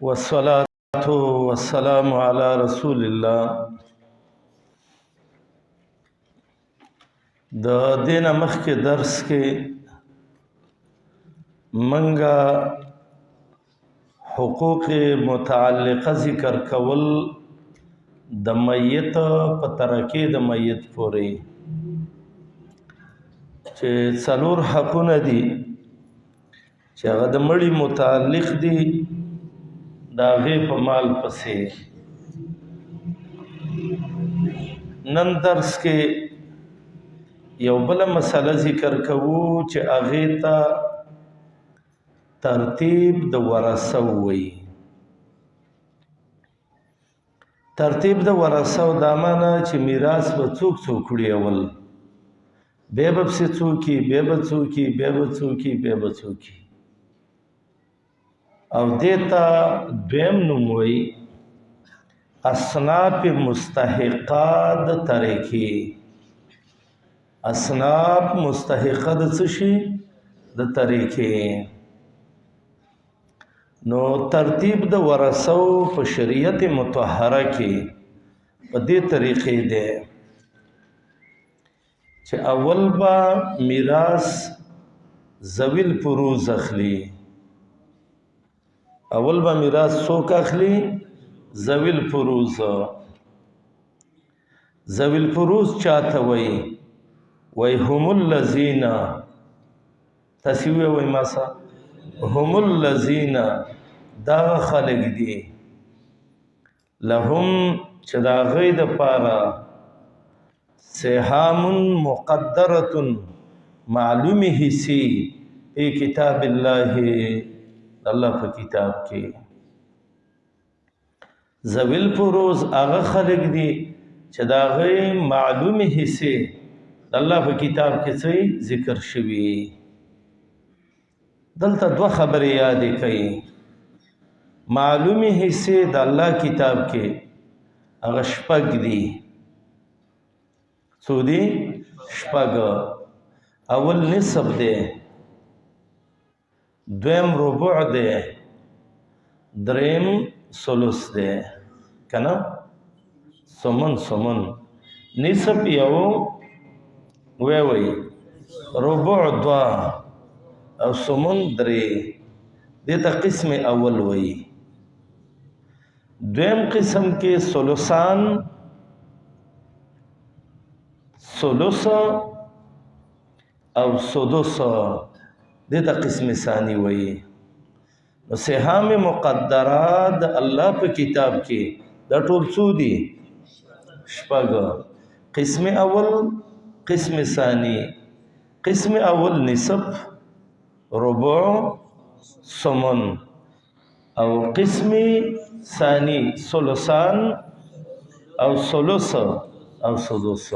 والصلاة والسلام على رسول الله. د دین مخکې درس کې منګه حقوق متعلقه ذکر کول د میت په ترکه د میت پورې چې څلور حقونه دي چې هغه د مړي متعلق دي د هغې په مال پسې. نن درس کې یو بله مسله ذکر کوو چې هغې ته ترتیب د ورثه ووایي. ترتیب د ورثه دا معنی چې میراث به څوک څوک وړي، اول بیا به پسې څوکي، بیا به څوکي، بیا به څوکي، بیا به څوکي، او دې ته دویم نوم وایي اصناف مستحقه د ترکې. اصناف مستحقه د څه شي؟ د ترکې. نو ترتیب د ورثو په شریعت مطهره کې په دې طریقې دی چې اول به میراث ذوی الفروض اخلي. اول به میراث څوک اخلي؟ ذوی الفروض. ذوی الفروض چاته وایي؟ وای هم الذین، تاسو وای ما سا هم الذین، دا خلق دي لهم چې دا غي د پاره سهام مقدره معلومه حصي په کتاب الله، الله په کتاب کې. ذوی الفروض هغه خلق دي چې دا غي معلومه حصي الله په کتاب کې څه ذکر شوی. دلته دوه خبرې یادې کړئ. معلومي حصے د الله کتاب کې هغه شپږ دي. څو دي؟ شپږ. اول نصف دی، دویم ربع دی، دریم ثلث دی، کنه سمن سمن. نصف یو وی ربع دوا او سمن درې، دیتا قسم اول وی. دویم قسم کې ثلثان، ثلث او سدس، دیتا قسم ثانی وی. نو سهام مقدرات د الله په کتاب کې دا ټول څو دي؟ شپږ. قسم اول، قسم ثانی. قسم اول نصف، ربع، سمن، او قسم ثانی ثلثان او ثلث او سدس.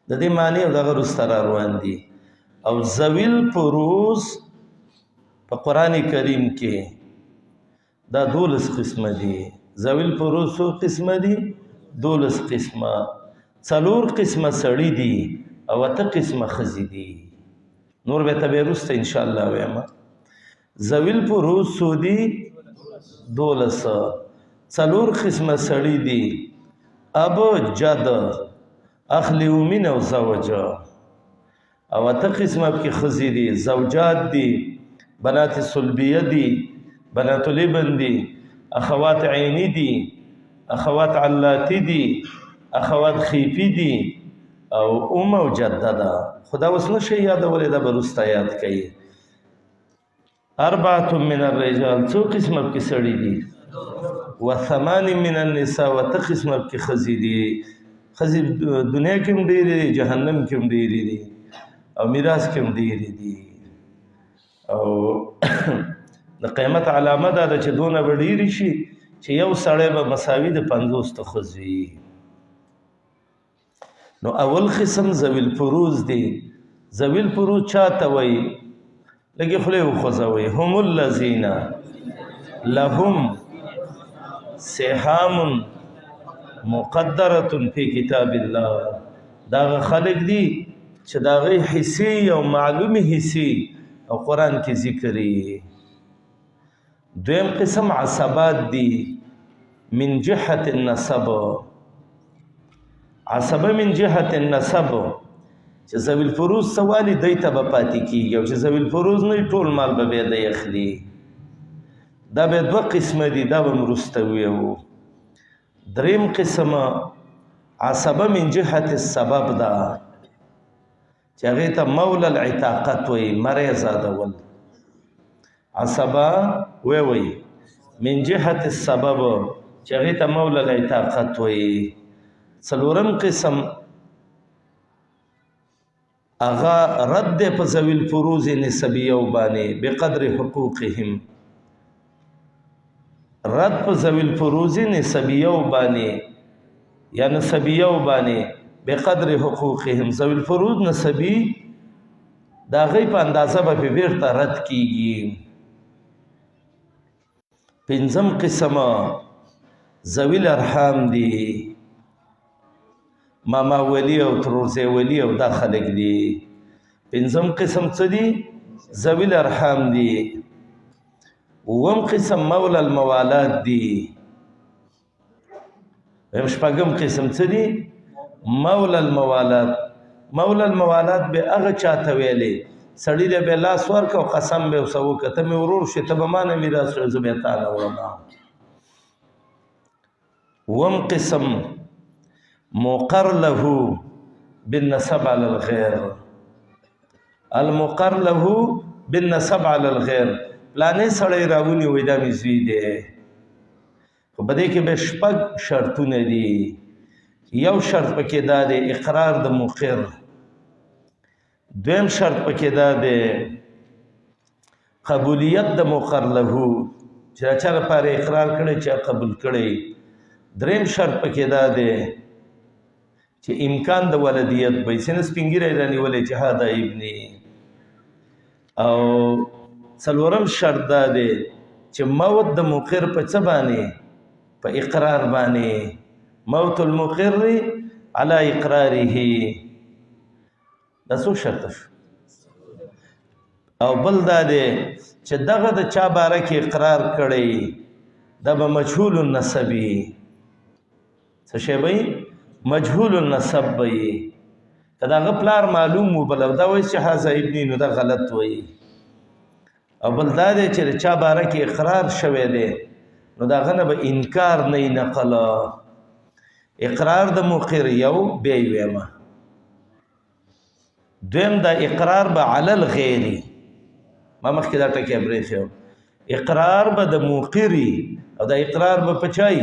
د دې معنی او دغه رسته را روان دي. او ذوی الفروض په قرآن کریم کې دا 12 قسمه دي. ذوی الفروض څو قسمه دي؟ 12 قسمه. 4 قسمه سړي دي او 8 قسمه ښځې دي. نور به تبه رسته ان شاء الله وایم. ذوی الفروض سودی 12، 4 قسمه سړي دي، اب جد، اخلی ومن او زوج، او 8 قسمه کې ښځې دي، زوجات دي، بنات صلبیه دي، بنات لبن دي، اخوات عینی دي، اخوات علاتی دي، اخوات خیفی دي، او ام او جده ده. خدا اوس نشي یادولې، دا به وروسته یاد کړئ. 4 من الرجال، څو قسمه کې سړي دي، و 8 من النساء، و 8 قسمه کې ښځې دي. ښځې دنیا کې هم ډېرې دي، جهنم کې هم ډېرې دي، او میراث کې هم ډېرې دي. او د قیامت علامه دا ده چې دونه به ډېرې شي چې یو سړی به مساوي د 50 ته ښځې. نو اول قسم ذوی الفروض دی. ذوی الفروض چاته وایي؟ لږې خولې وخوځوئ. هم الذین لهم سهام مقدره فی کتاب الله. دا خلق دي چې دا غي حصي او معلومي حصي او قرآن کې ذکر یې. دویم قسم عصبات دی من جهت النسب. عصبه من جهت النسب چې ذوی الفروض سوالی دی ته به پاتې کېږي او چې ذوی الفروض نه ټول مال به بیا دی اخلي. دا به دوه قسمه دي، دا به وروسته ویو. دریم قسم عصبه من جهت السبب ده چې هغې ته مولا العتاقت وایي، مری ازادول. عصبه وی من جهت السبب چې هغې ته مولا العتاقت وایي. څلورم قسم اغا رد په ذوی الفروض نسبیو باندې بقدر حقوقهم. رد په ذوی الفروض نسبیو باندې یا نسبیو باندې بقدر حقوقهم. ذوی الفروض نسبی دا غي په اندازه به بیرته رد کیږي. پنځم قسم ذوی الارحام دی، ماما ولی او ترورزی ولی او دا خلق دی. پنځم قسم څه دی؟ ذوی الارحام دی. اووم قسم مولا الموالات دی. شپږم قسم څه دی؟ مولا الموالات. مولا الموالات به هغه چاته ویلې سړی دی به لاس ورکه او قسم به ورسه وکړه ته مې ورور شې ته به ما نه میراث زه به یې تا نه وړم. اووم قسم مقر له بالنسب على الغير. المقر له بالنسب على الغير، پلانې سړی راونی وای دا مې زوی دی. خو په دې کې به شپږ شرطونه دي. یو شرط پکې دا دی اقرار د مقر. دویم شرط پکې دا دی قبولیت د مقر له، چې چا لپاره اقرار کړی چا قبول کړی. دریم شرط پکې دا دی چې امکان د ولدیت به سینه سپینګیری رانیولې چې هادا ابني. او څلورم شرط دا دی چې موت د مقر په څه باندې؟ په اقرار باندې. موت المقر على اقراره. دا څو شرط شو؟ او بل دا دی چې دغه د چا باره کې اقرار کړی دا به مجهول النسب وي. څه شی به مجهول النسب وي. که د هغه پلار معلوم و بل دا وایي چې هذا ابني نو دا غلط وایي. او بل دا دی چې د چا باره کې اقرار شوی دی نو د هغه نه به انکار نه نقله. اقرار د مقر یو بیا یې ویمه. دویم دا اقرار به علی الغیر. ما مخکې دا ټکی برېښی و. اقرار به د مقري او دا اقرار به په چای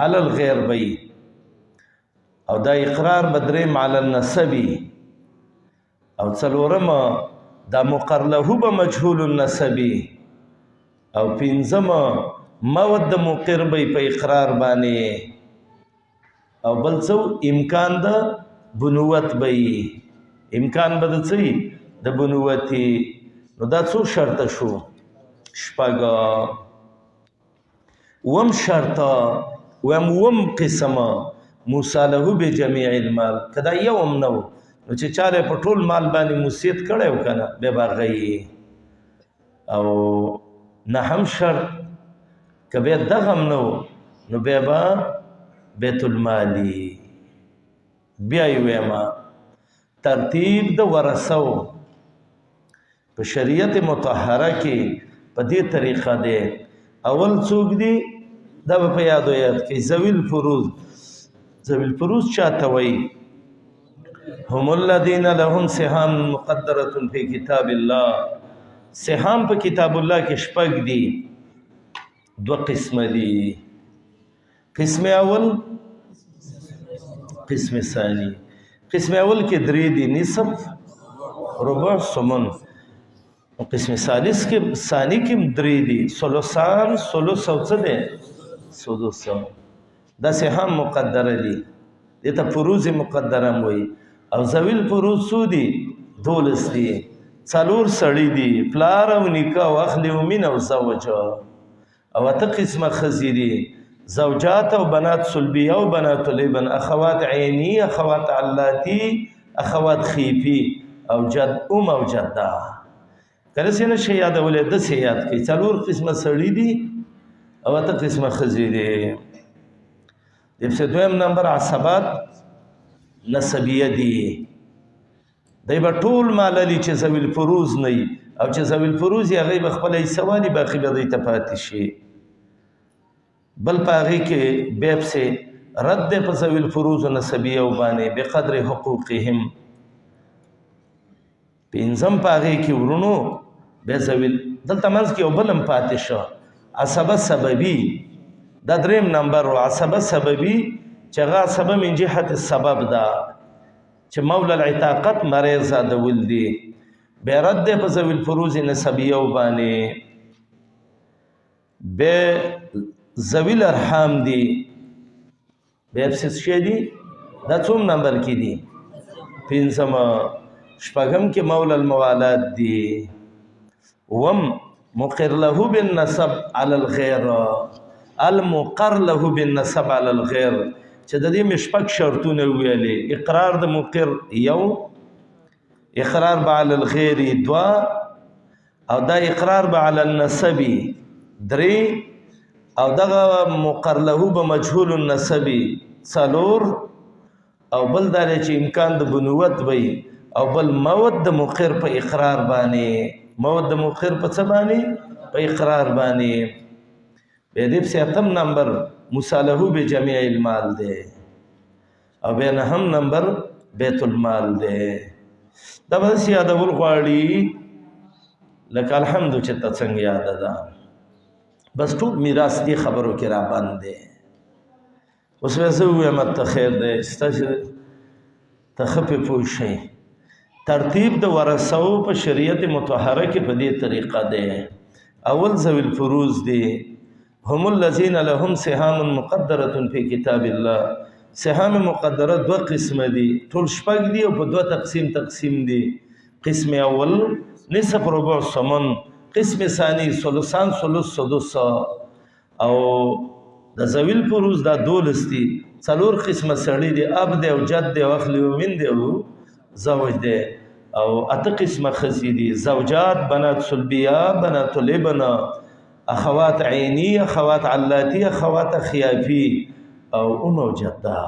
علی الغیر به وي. او دا اقرار به دریم علی النسبي. او څلورم دا مقر له به مجهول النسبي. او پنځم موت د مقر به په اقرار باندې. او بل څو امکان د بنوت به وي. امکان به د څه د بنوتي. نو دا څو شرطه شو؟ شپږ. اووم شرطه اووم قسمه موسی له بجمیع المال. که دا یو هم نه و نو چې چاله په ټول مال باندې موسیت کړی و که نه بیا به هغه یي. او نهم شرط که بیا دغه هم نه و نو بیا به بیت المالي. بیا یې ویمه ترتیب د ورثو په شریعت مطهره کې په دې طریقه دی. اول څوک دی؟ دا به په یادو یاد کړئ. ذوی الفروض. ذوی الفروض چاته وایي؟ هم الذین لهم سهام مقدرة فی کتاب الله. سهام په کتاب الله کې شپږ دي. دوه قسمه دي. قسم اول، قسم ثانی. قسم اول کې درې دي، نصف، ربع، ثمن. قسم ثالث کې ثانی کې درې دي، ثلثان، ثلث او څه دی؟ سدس. دا سهام مقدره دي. دې ته فروض مقدره هم وایي. او ذوی الفروض څو دي؟ 12 دي. څلور سړي دي، پلار او نیکه او اخلی او مین او زوج. او اته قسمه ښځې دي، زوجات او بنات صلبیه او بنات الابن، اخوات عینی، اخوات علاتی، اخوات خیفی او جد ام او جده. کله چې نشي یادولی داسې یاد کړئ 4 قسمه سړي دي او 8 قسمه ښځې دي. د پسې دویم نمبر عصبات نسبیه دي. دی به ټول ماللي چې ذوي الفروز نه وي او چې ذوي الفروز یې هغوی به خپله حصه والي باقي به دوی ته پاتې شي. بل په هغې کې بیا پسې رد دی په ذوي الفروز و نسبیو باندې بقدر حقوقهم. پنځم په هغې کې ورونو بیا ذوي دلته منځ کې یو بل هم پاتې شو عصبه سببي. دا دریم نمبر و عصبه سببي چې هغه عصبه من جهت السبب ده چې مولا العتاقت مریض زادول دي. بیا رد دی په ذوي الفروز نسبیو باندې. بیا ذوي الارحام دي. بیا پسې څه دي؟ دا څوم نمبر کې دي؟ پنځم. شپږم کې مولا الموالات دي. وم مقر له بالنسب على الغير المقر له بالنسب على الغير چې د دې مې شپږ شرطونه ویلې. اقرار د مقر یو، اقرار به علی الغیر دوا، او دا اقرار به علی النسب درې، او دغه مقر له به مجهول النسب څلور، او بل دا چې امکان د بنوت وي، او بل موت د مقر په اقرار باندې. موت د مقر په څه باندې؟ په اقرار باندې. بیا دې پسې 8 نمبر مصالحه بجميع المال دی، او بیا 9 نمبر بیت المال دی. دا به داسې یادول غواړي لکه الحمد چې ته څنګه یاده ده. بس ټول میراث دې خبرو کې را بند دی. اوس به زه ووایم ته خیر دی ستاسې ته ښه پې پوه شئ. ترتیب د ورثو په شریعت مطهره کې په دې طریقه دی. اول ذوي الفروز دی. هم الذين لهم سهام مقدره في كتاب الله. سهام مقدره 2 قسمه دي، ټول شپږ دي او په 2 تقسیم دي. قسم اول نصف ربع ثمن، قسم ثاني ثلثان ثلث سدس، او د ذوي الفروز دا 12 دي. 4 قسمه سړي دي، اب دی او جد دی او اخلی و من دی او زوج دی، او 8 قسمه ښځې دي. زوجات، بنات صلبیه، بنات الابن، اخوات عینی، اخوات علاتی، اخوات خیافی، او ام او جده.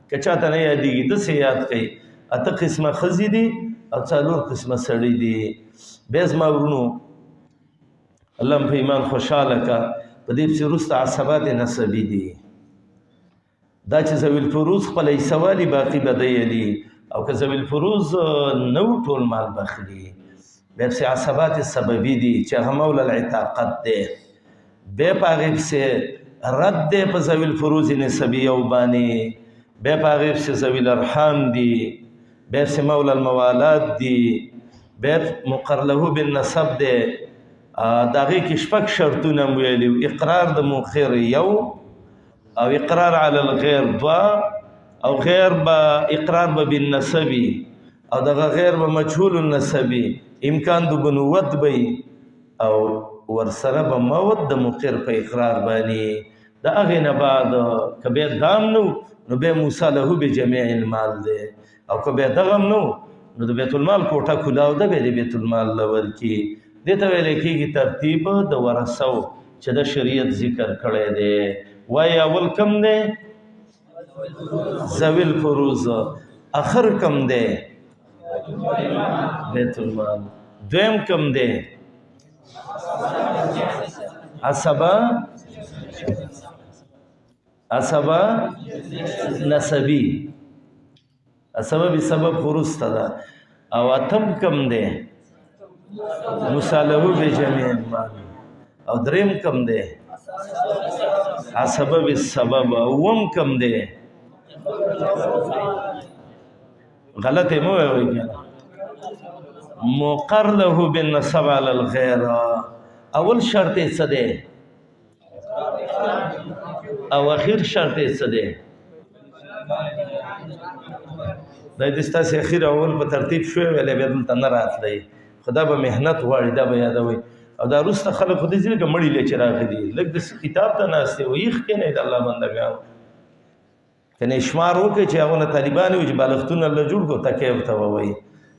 که چاته نه یادېږي داسې یاد کړئ. 8 قسمه ښځې دي او 4 قسمه سړي دي. بیا زما ورونو الله په ایمان خوشحاله که. په دې پسې وروسته عصبات نسبي دي. دا چې ذوي الفروز خپله حصه والي باقي به دی دي، او که ذوي الفروز نو ټول مال بخلي. بیا پسې عصبات سببي دي چې هغه مولا العتاقت دی. بیا په هغې پسې رد دی په ذوي الفروز نسبیو باندې. بیا په هغې پسې ذوي الارحام دي. بیا پسې مولا الموالات دي. بیا مقر له بالنسب دی. د هغې کې 6 شرطونه م ویلي. اقرار د مؤخر یو، او اقرار علی الغیر 2، او غیر به اقرار به بالنسبی، او دغه غیر به مجهول النسبی، امکان د بنوت وي، او ورسره به موت د مقر په اقرار باندې. د هغې نه بعد که بیا دام نو نو بیا مصالحه بجمیع المال دی، او که بیا دغه نو نو د بیت المال کوټه کلاو ده، بیا د بیت المال له ورکي. دې ته ویلی کېږي ترتیب د ورثو چې د شریعت ذکر کړی دی. وایي اول کم دی؟ ذوي الفروز. اخر کم دی؟ بیت المال. دویم کم دی؟ عصبه نسبی. عصبه بسبب وروسته ده. او 8 کم دی؟ مصالحه بجمیع المال. او دریم کم دی؟ عصبه بالسبب. اوم کم دی؟ غلط مو وایي کنه. مقر له بالنسب علی الغیر. اول شرط یې څه دی او اخیر شرط یې څه دی؟ دا د ستاسې اخیر اول په ترتیب شوی ویلی بیا دلته نه راتلی، خو دا به محنت غواړي، دا به یادوئ. او دا وروسته خلک خو داسې لکه مړي لی چې راغلي لږ داسې کتاب ته ناست دی ویښ کښېنئ د الله بندګانو. که نه شمار وکړئ چې هغونه طالبان وي چې بالښتونه له جوړ کړو تکیه ورته ووایي.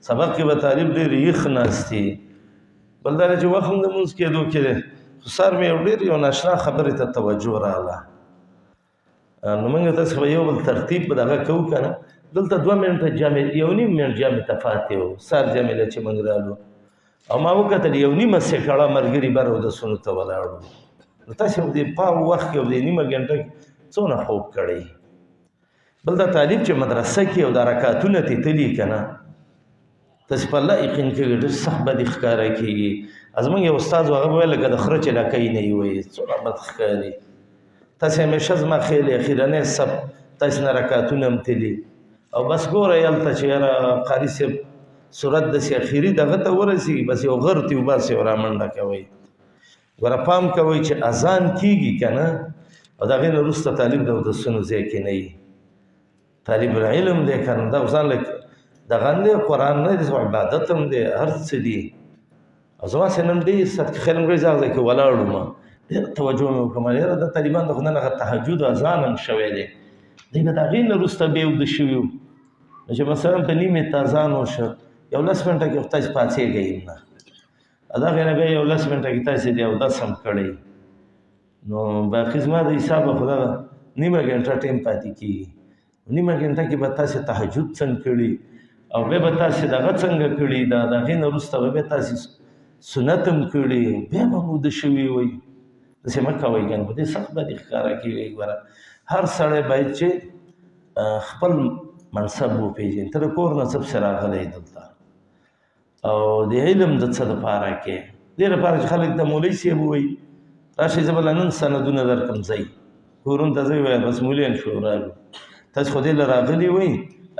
سبق کې به طالب ډېر یخ ناست دي، بل دا چې وخت هم د مونځ کېدو کې دی خو سر مې یو ډېر یو ناشنا خبرې ته توجه راغله نو موږ تاسې به یو بل ترتیب به دغه کوو که نه دلته 2 منټه جامې 1.5 منټ جامې ته پاتې وو سر جامې له چې موږ رالو او ما وکتل 1.5 سېکړه ملګري بر اودسونو ته ولاړو نو تاسې هم دې پاو وخت کې او دې نیمه ګنټه کې څونه خوب کړی بل دا طالب چې مدرسه کې او دا رکعتونه تې تلي که نه تاسې په الله یقین کېږي ډېر سخت بد ښکاره کېږي زموږ یو استاد و هغه به ویل لکه د خره چې لکۍ نه یې وایي څومره بد ښکاري تاسې همیشه زما خیل اخیرنی سب تاسې نه رکعتونه هم تلي او بس ګوره هلته چې یاره قاري صاحب صورت داسې اخري دغه ته ورسېږي بس یو غر تې وباسي او رامنډه کوئ ګوره پام کوئ چې اذان کېږي که نه او د هغې نه وروسته طالب د اودسونو ځای کې نه وي طالب العلم دی که نه دا ځان لکه دغه نه دی قرآن نه دی عبادت هم دی هر څه دي او زما سې نن ډېر صدقې خیر مګړی زه هغه ځای کې ولاړو ما ډېره توجه مې وکړه یاره دا طالبان د خو نن هغه تهجد او اذان هم شوی دی دوی به د هغې نه وروسته بیا اوده شوي وو نو چې مثلا په نیمې ته اذان وشه یو 10 منټه کې خو تاسې پاڅېږئ هم نه د هغې نه بیا یو 10 منټه کې تاسې د اودس هم کړی نو باقي زما د حسابه خو دغه نیمه ګنټه ټایم پاتې کېږي نیمه ګنټه کې به تاسې تهجد څنګه کړي او بیا به تاسې دغه څنګه کړي د هغې نه وروسته به بیا تاسې سنت هم کړي بیا به موده شوي وي داسې مه کوئ که نه په دې سخت بدې ښکاره کېږي ګوره هر سړی باید چې خپل منصب وپېژني ته د کور نه څه پسې راغلی دلته او د علم د څه دپاره کې دې لپاره چې خلک ته مولوي صاحب ووایي راشئ زه به له نن سندونه درکړم ځئ کورونو ته ځئ وایه بس مولیان شو رالو تاسې خو دې له راغلي وئ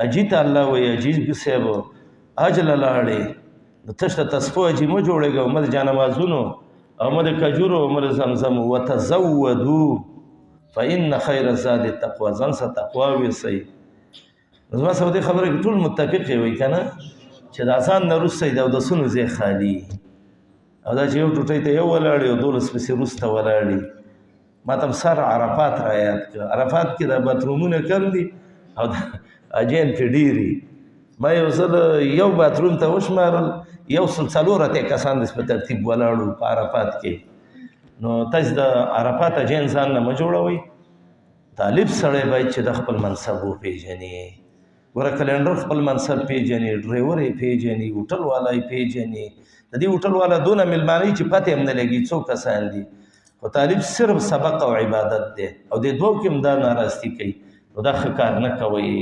اجي ته الله وایي اجي صاحب حج له لاړې د تش د تسپو اجي مه جوړېږه او مه د جانمازونو او مه د کجورو او مه د زمزمو وتزودو فإن خیر الزاد التقوی ځان سره تقوا ویسئ زما سره دې خبره کې ټول متفق وي که نه چې د اذان نه وروسته د اودسونو ځای خالي او دا چې یو ټوټۍ ته یو ولاړې او 12 پسې وروسته ولاړې ما ته سر عرفات را یاد کړه عرفات کې د باترومونه کم دي او اجین پې ډېرې ما یو ځل یو باتروم ته وشمارل 104 اتیا کسان داسې په ترتیب ولاړو په عرفات کې نو تاسې د عرفات اجین ځان نه مه جوړوئ طالب سړی باید چې د خپل منصب وپېژني ګوره کلنډر خپل منصب پیژني ډرایور یې پیژني هوټل والا یې پیژني د دې هوټل والا دونه مېلمانه چې پته هم نه لګي څو کسان دي خو طالب صرف سبق او عبادت دی او د دوو کې هم دا ناراستي کوي نو دا ښه کار نه کوئ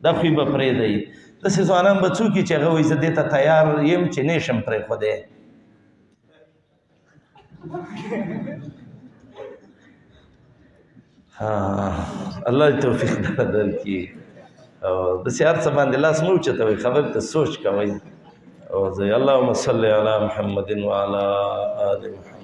دا خو یې به پرېږدئ داسې ځوانان به څوک چې هغه وایي زه دې ته تیار یم چې نه شم پرېښودی الله دې توفیق درکړي او داسې هر څه باندې لاس مه اوچتوئ خبرې ته سوچ کوئ او زه اللهم صل علی محمد وعلى آل محمد